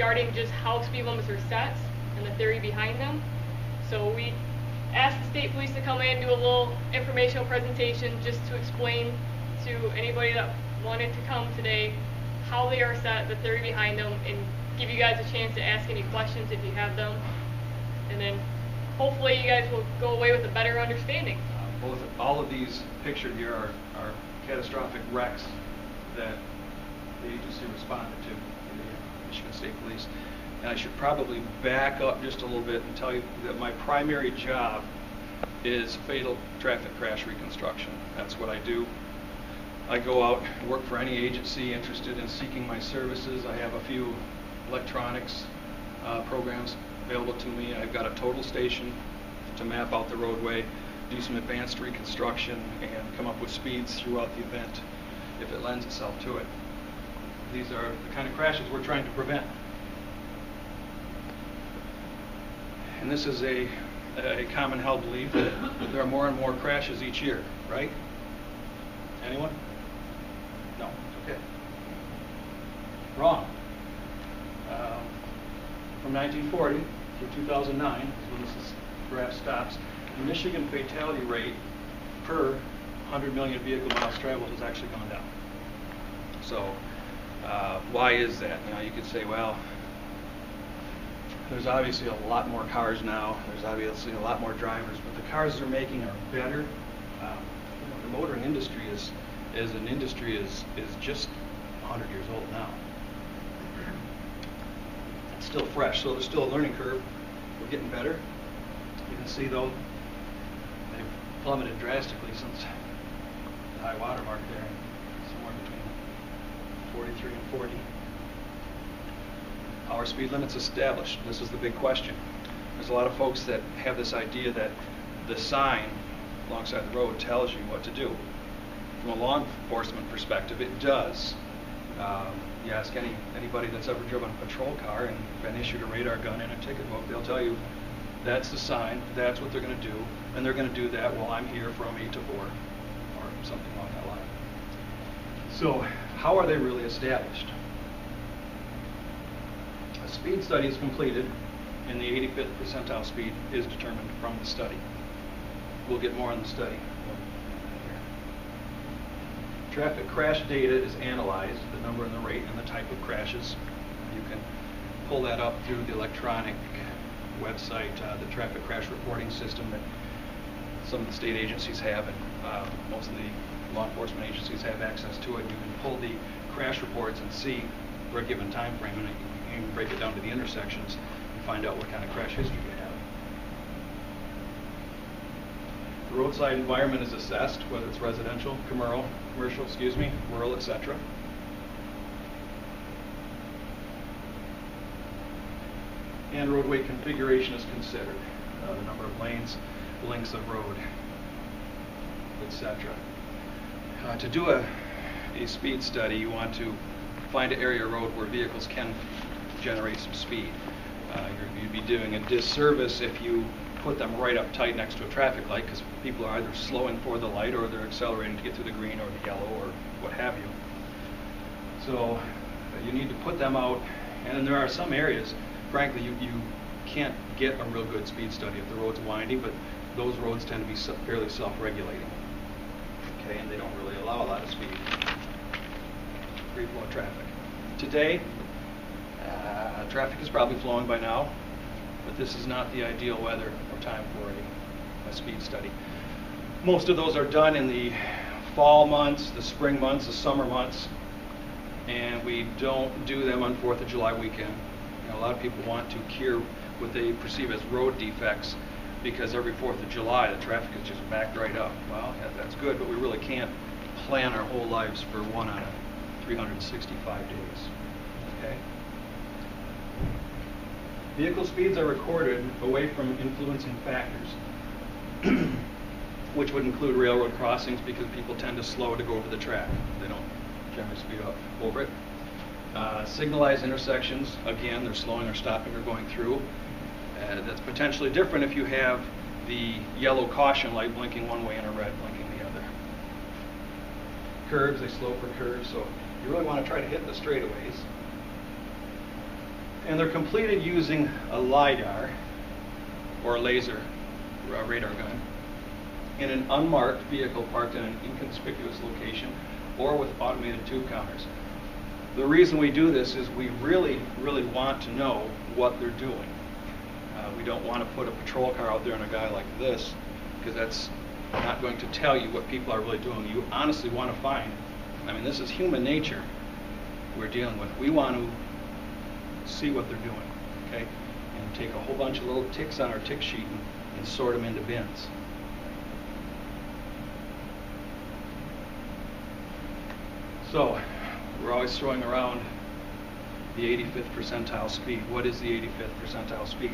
regarding just how speed limits are set and the theory behind them. So we asked the state police to come in and do a little informational presentation just to explain to anybody that wanted to come today how they are set, the theory behind them, and give you guys a chance to ask any questions if you have them. And then hopefully you guys will go away with a better understanding. All of these pictured here are catastrophic wrecks that the agency responded to, the Michigan State Police. And I should probably back up just a little bit and tell you that my primary job is fatal traffic crash reconstruction. That's what I do. I go out and work for any agency interested in seeking my services. I have a few electronics programs available to me. I've got a total station to map out the roadway, do some advanced reconstruction, and come up with speeds throughout the event if it lends itself to it. These are the kind of crashes we're trying to prevent. And this is a common held belief that there are more and more crashes each year, right? Anyone? No, okay. Wrong. From 1940 through 2009, when this graph stops, the Michigan fatality rate per 100 million vehicle miles traveled has actually gone down. So why is that? You could say, well, there's obviously a lot more cars now. There's obviously a lot more drivers, but the cars they're making are better. The motoring industry is just 100 years old now. It's still fresh, so there's still a learning curve. We're getting better. You can see though, they've plummeted drastically since the high water mark there, somewhere between 43 and 40. Our speed limits established. This is the big question. There's a lot of folks that have this idea that the sign alongside the road tells you what to do. From a law enforcement perspective, it does. You ask anybody that's ever driven a patrol car and been issued a radar gun in a ticket book, they'll tell you that's the sign, that's what they're going to do, and they're going to do that while I'm here from 8 to 4, or something along that line. So, how are they really established? A speed study is completed, and the 85th percentile speed is determined from the study. We'll get more on the study. Traffic crash data is analyzed, the number and the rate and the type of crashes. You can pull that up through the electronic website, the traffic crash reporting system that some of the state agencies have, and most of the law enforcement agencies have access to it. You can pull the crash reports and see for a given time frame, and you can break it down to the intersections and find out what kind of crash history you have. The roadside environment is assessed, whether it's residential, commercial, rural, etc. And roadway configuration is considered, the number of lanes, lengths of road, etc. To do a speed study, you want to find an area of road where vehicles can generate some speed. You'd be doing a disservice if you put them right up tight next to a traffic light, because people are either slowing for the light or they're accelerating to get through the green or the yellow or what have you. So you need to put them out, and then there are some areas, frankly, you can't get a real good speed study if the road's windy, but those roads tend to be fairly self-regulating. Okay, and they don't really allow a lot of speed. Free flow of traffic. Today, traffic is probably flowing by now, but this is not the ideal weather or time for a speed study. Most of those are done in the fall months, the spring months, the summer months, and we don't do them on 4th of July weekend. A lot of people want to cure what they perceive as road defects, because every 4th of July the traffic is just backed right up. Well, yeah, that's good, but we really can't plan our whole lives for 1 out of 365 days. Okay? Vehicle speeds are recorded away from influencing factors, which would include railroad crossings, because people tend to slow to go over the track. They don't generally speed up over it. Signalized intersections, again, they're slowing or stopping or going through. That's potentially different if you have the yellow caution light blinking one way and a red blinking the other. Curbs, they slow for curves, so you really want to try to hit the straightaways. And they're completed using a LiDAR, or a laser radar gun, in an unmarked vehicle parked in an inconspicuous location, or with automated tube counters. The reason we do this is we really, really want to know what they're doing. We don't want to put a patrol car out there on a guy like this, because that's not going to tell you what people are really doing. You honestly want to find, I mean, this is human nature we're dealing with. We want to see what they're doing, okay? And take a whole bunch of little ticks on our tick sheet and sort them into bins. So, we're always throwing around the 85th percentile speed. What is the 85th percentile speed?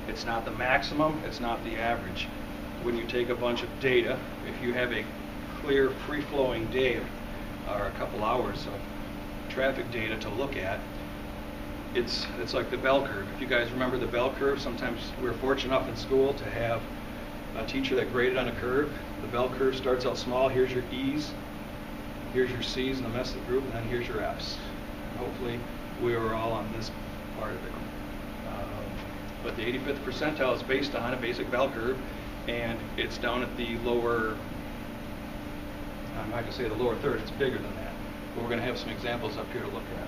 It's not the maximum, it's not the average. When you take a bunch of data, if you have a clear, free-flowing day or a couple hours of traffic data to look at, it's like the bell curve. If you guys remember the bell curve, sometimes we're fortunate enough in school to have a teacher that graded on a curve. The bell curve starts out small. Here's your E's, here's your C's in the rest of the group, and then here's your F's. Hopefully we were all on this part of it. But the 85th percentile is based on a basic bell curve, and it's down at the lower, I'm not going to say the lower third, it's bigger than that. But we're going to have some examples up here to look at.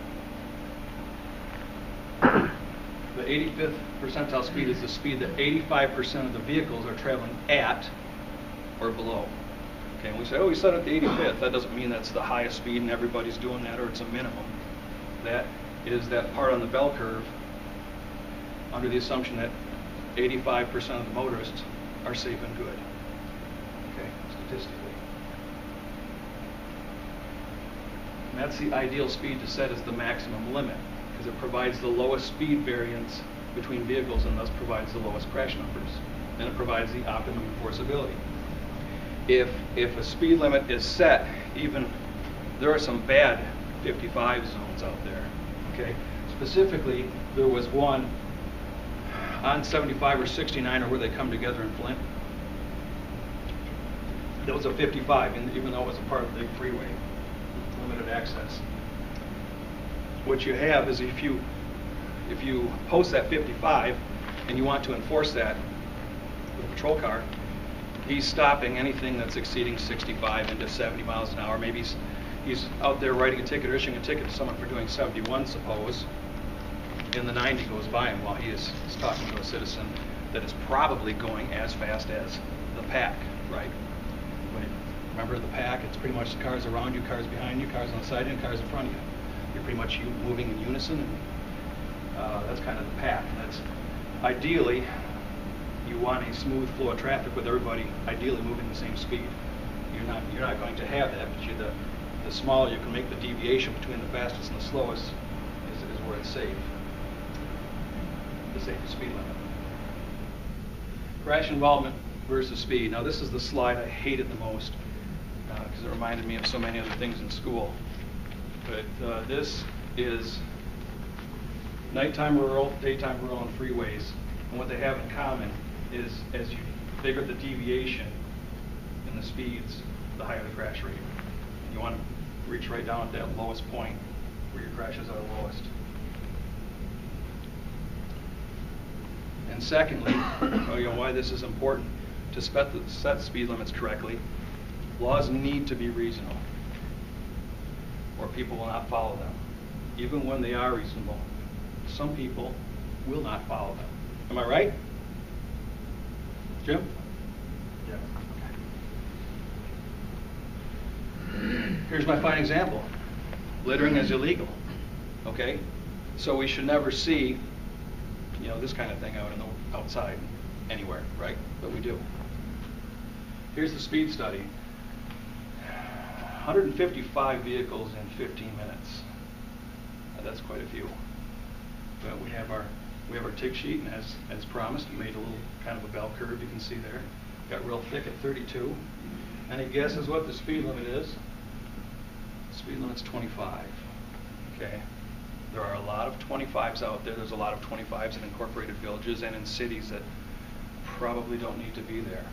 The 85th percentile speed is the speed that 85% of the vehicles are traveling at or below. Okay, and we say, oh, we set it at the 85th. That doesn't mean that's the highest speed and everybody's doing that, or it's a minimum. That is that part on the bell curve under the assumption that 85% of the motorists are safe and good. Okay, statistically. And that's the ideal speed to set as the maximum limit, because it provides the lowest speed variance between vehicles and thus provides the lowest crash numbers. And it provides the optimum enforceability. If a speed limit is set, even there are some bad 55 zones out there. Okay, specifically there was one on 75 or 69, or where they come together in Flint. That was a 55, even though it was a part of the big freeway, limited access. What you have is if you post that 55 and you want to enforce that with a patrol car, he's stopping anything that's exceeding 65 into 70 miles an hour. Maybe he's out there writing a ticket or issuing a ticket to someone for doing 71, suppose, and the 90 goes by him while he is talking to a citizen that is probably going as fast as the pack, right? Remember the pack? It's pretty much the cars around you, cars behind you, cars on the side of you, and cars in front of you. You're pretty much moving in unison, and that's kind of the pack. And that's ideally, you want a smooth flow of traffic with everybody ideally moving the same speed. You're not going to have that, but the smaller you can make the deviation between the fastest and the slowest is where it's safe. The safest speed limit. Crash involvement versus speed. Now this is the slide I hated the most because it reminded me of so many other things in school. But this is nighttime rural, daytime rural, and freeways. And what they have in common is the bigger the deviation in the speeds, the higher the crash rate. You want to reach right down at that lowest point where your crashes are lowest. And secondly, why this is important, to set speed limits correctly, laws need to be reasonable, or people will not follow them. Even when they are reasonable, some people will not follow them. Am I right? Jim? Yeah. Okay. Here's my fine example. Littering is illegal. Okay? So we should never see this kind of thing outside anywhere, right? But we do. Here's the speed study. 155 vehicles in 15 minutes. That's quite a few. But we have our tick sheet, and as promised, we made a little kind of a bell curve you can see there. Got real thick at 32. Any guesses what the speed limit is? The speed limit's 25. Okay. There are a lot of 25s out there. There's a lot of 25s in incorporated villages and in cities that probably don't need to be there.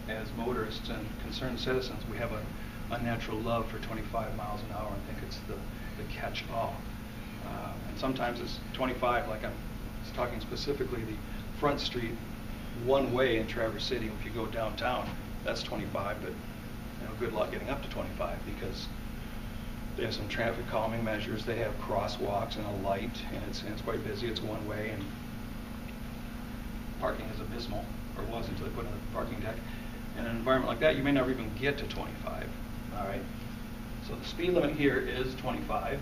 As motorists and concerned citizens, we have an unnatural love for 25 miles an hour. I think the catch-all. And sometimes it's 25, like I was talking specifically the Front Street one way in Traverse City. If you go downtown, that's 25, but good luck getting up to 25 because they have some traffic calming measures. They have crosswalks and a light, and it's quite busy. It's one way, and parking is abysmal, or was until they put in a parking deck. In an environment like that, you may never even get to 25. All right. So the speed limit here is 25,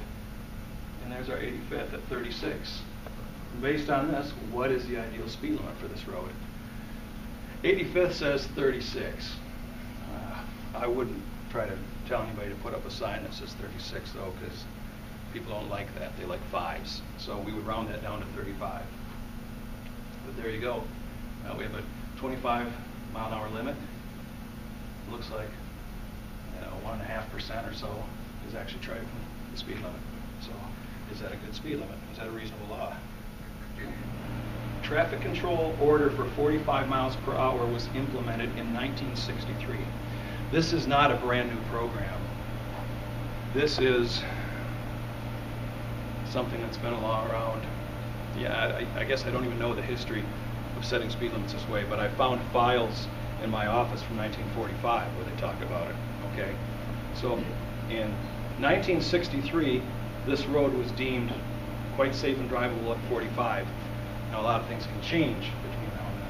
and there's our 85th at 36. Based on this, what is the ideal speed limit for this road? 85th says 36. I wouldn't try to tell anybody to put up a sign that says 36 though, because people don't like that. They like 5s. So we would round that down to 35. But there you go. We have a 25-mile-an-hour limit. Looks like 1.5% or so is actually driving the speed limit. So is that a good speed limit? Is that a reasonable law? Traffic control order for 45 miles per hour was implemented in 1963. This is not a brand new program. This is something that's been around. Yeah, I guess I don't even know the history of setting speed limits this way, but I found files in my office from 1945 where they talk about it. Okay, so in 1963, this road was deemed quite safe and drivable at 45. Now a lot of things can change between now and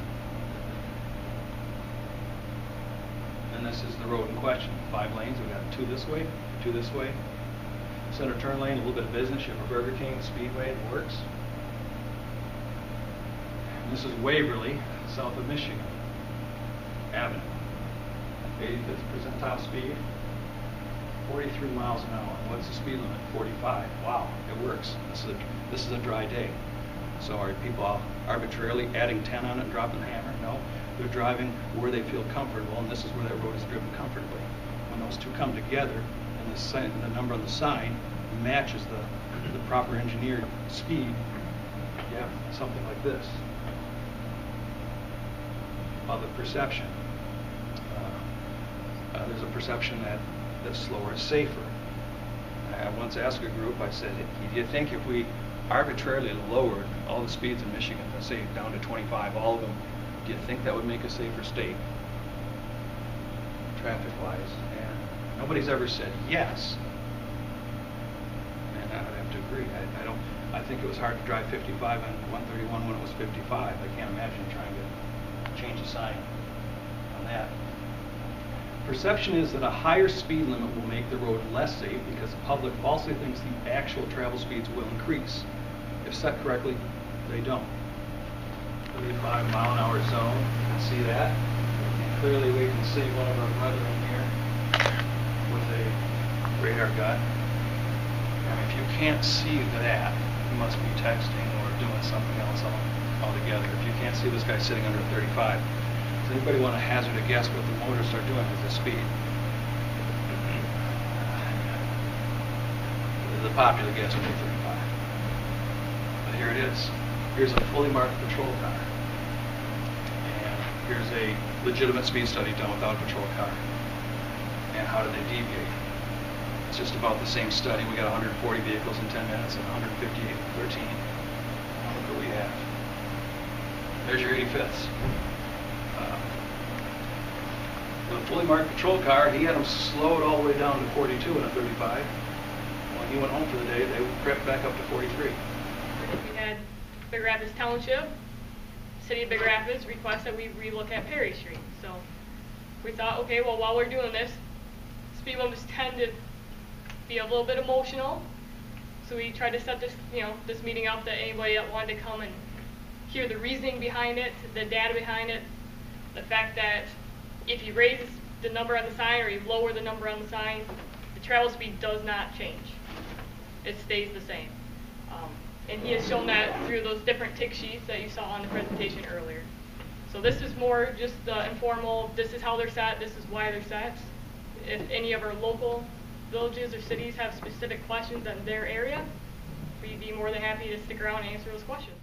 then. And this is the road in question. 5 lanes. We've got 2 this way, 2 this way. Center turn lane, a little bit of business. You have a Burger King, Speedway, it works. And this is Waverly, south of Michigan Avenue. 85th percentile speed, 43 miles an hour. What's the speed limit? 45. Wow, it works. This is a dry day. So are people arbitrarily adding 10 on it and dropping the hammer? No. They're driving where they feel comfortable, and this is where that road is driven comfortably. When those two come together, and the number on the sign matches the proper engineered speed, you have something like this. The perception. There's a perception that slower is safer. I once asked a group, I said, do you think if we arbitrarily lowered all the speeds in Michigan, let's say down to 25, all of them, do you think that would make a safer state, traffic-wise? And nobody's ever said yes. And I would have to agree. I think it was hard to drive 55 on 131 when it was 55. I can't imagine trying to change a sign on that. Perception is that a higher speed limit will make the road less safe because the public falsely thinks the actual travel speeds will increase. If set correctly, they don't. 35-mile-an-hour zone, you can see that. And clearly we can see one of our brethren here with a radar gun. And if you can't see that, you must be texting or doing something else altogether. If you can't see this guy sitting under 35, does anybody want to hazard a guess what the motorists are doing with this speed? The popular guess would be 35. But here it is. Here's a fully marked patrol car. And here's a legitimate speed study done without a patrol car. And how did they deviate? It's just about the same study. We got 140 vehicles in 10 minutes and 158 in 13. Now look what we have. There's your 85ths. With a fully marked patrol car, he had them slowed all the way down to 42 in a 35. When he went home for the day, they crept back up to 43. We had Big Rapids Township, City of Big Rapids, request that we relook at Ferris Street. So we thought, okay, well, while we're doing this, speed limits tend to be a little bit emotional. So we tried to set this, this meeting up that anybody that wanted to come and hear the reasoning behind it, the data behind it, the fact that if you raise the number on the sign or you lower the number on the sign, the travel speed does not change. It stays the same. And he has shown that through those different tick sheets that you saw on the presentation earlier. So this is more just informal, this is how they're set, this is why they're set. If any of our local villages or cities have specific questions on their area, we'd be more than happy to stick around and answer those questions.